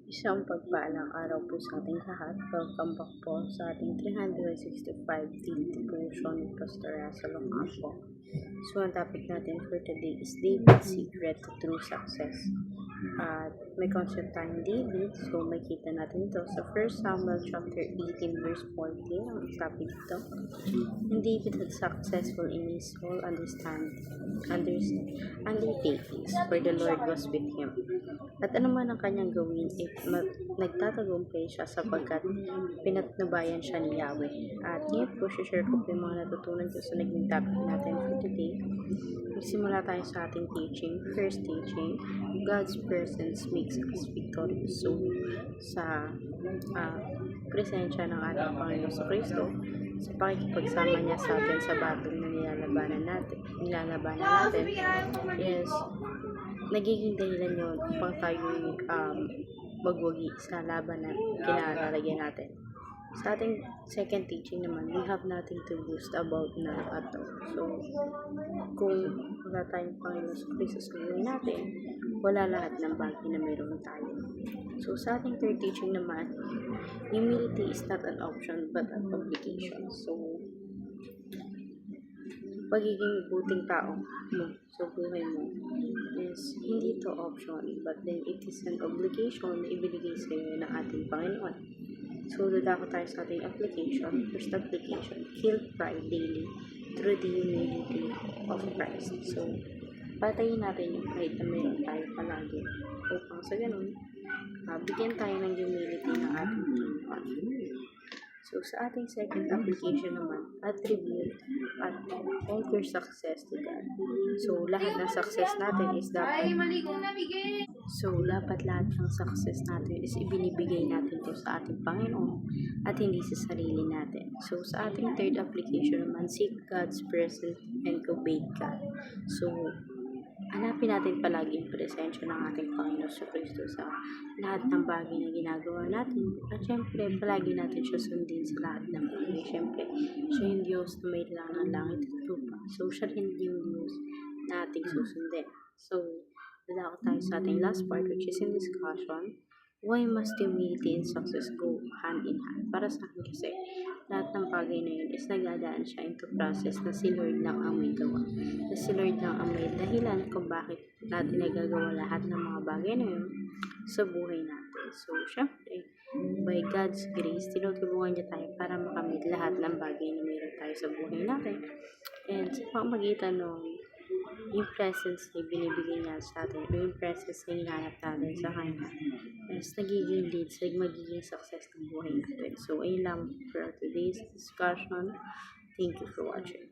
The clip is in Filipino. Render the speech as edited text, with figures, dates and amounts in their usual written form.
Isang pagpaalang araw po sa ating lahat. Welcome back po sa ating 365 Daily Devotion ni Pastor Russell Ocampo. So, ang topic natin for today is David's Secret to True Success. At may concept tayong David, so makita natin ito sa 1 Samuel chapter 18 verse 14. Ang topic ito, and David had successful in his whole undertakings, for the Lord was with him. At anuman ang kanyang gawin, nagtatagumpay siya sapagkat pinatnubayan siya ni Yahweh. At ngayon po, share ko po yung mga natutunan ko sa naging topic natin for today. Magsimula tayo sa ating teaching. First teaching, God's presence makes us victorious. So, sa presensya ng ating Panginoon sa Kristo, sa pakikipagsama niya sa atin sa battle na nilalabanan natin, is nagiging dahilan yun upang tayo magwagi sa laban na kinalalagyan natin. Sa ating second teaching naman, we have nothing to boast about na at all. So, kung wala tayong Panginoon sa Kristo sa buhay natin, wala lahat ng bagay na mayroon tayo. So, sa ating third teaching naman, humility is not an option but an obligation. So, pagiging buting tao mo sa buhay mo is hindi ito option, but then it is an obligation na ibinigay sa iyo ng ating Panginoon. So, dadako tayo sa ating application. First application, kill pride daily through the humility of Christ. So, patayin natin yung pride na mayroon tayo palagi upang sa ganun, bigyan tayo ng humility ng ating Panginoon. So, sa ating second application naman, attribute at anchor success to God. So, lahat ng success natin is dapat lahat ng success natin is ibinibigay natin to sa ating Panginoon at hindi sa sarili natin. So, sa ating third application naman, seek God's presence and obey God. So, hanapin natin palagi yung presensya ng ating Panginoon sa Kristo sa lahat ng bagay na ginagawa natin. At syempre, palagi natin siya sundin sa lahat ng bagay. Syempre, siya yung Diyos na may lang ng langit at lupa. So, siya rin yung Diyos na ating susundin. So, dadako tayo sa ating last part, which is in discussion. Why must humility and success go hand in hand? Para sa akin kasi, lahat ng bagay na yun is nagdadaan siya into process na si Lord lang ang may gawa. Na si Lord lang ang may dahilan kung bakit natin nagagawa lahat ng mga bagay na yun sa buhay natin. So, syempre, by God's grace, tinutulungan niya tayo para makamit lahat ng bagay na mayroon tayo sa buhay natin. And sa pamagitan ng yung presence na binibigay niya sa atin, yung presence na hinahanap natin sa Kanya, is nagiging lead sa magiging success ng buhay natin. So, ayun lang for today's discussion. Thank you for watching.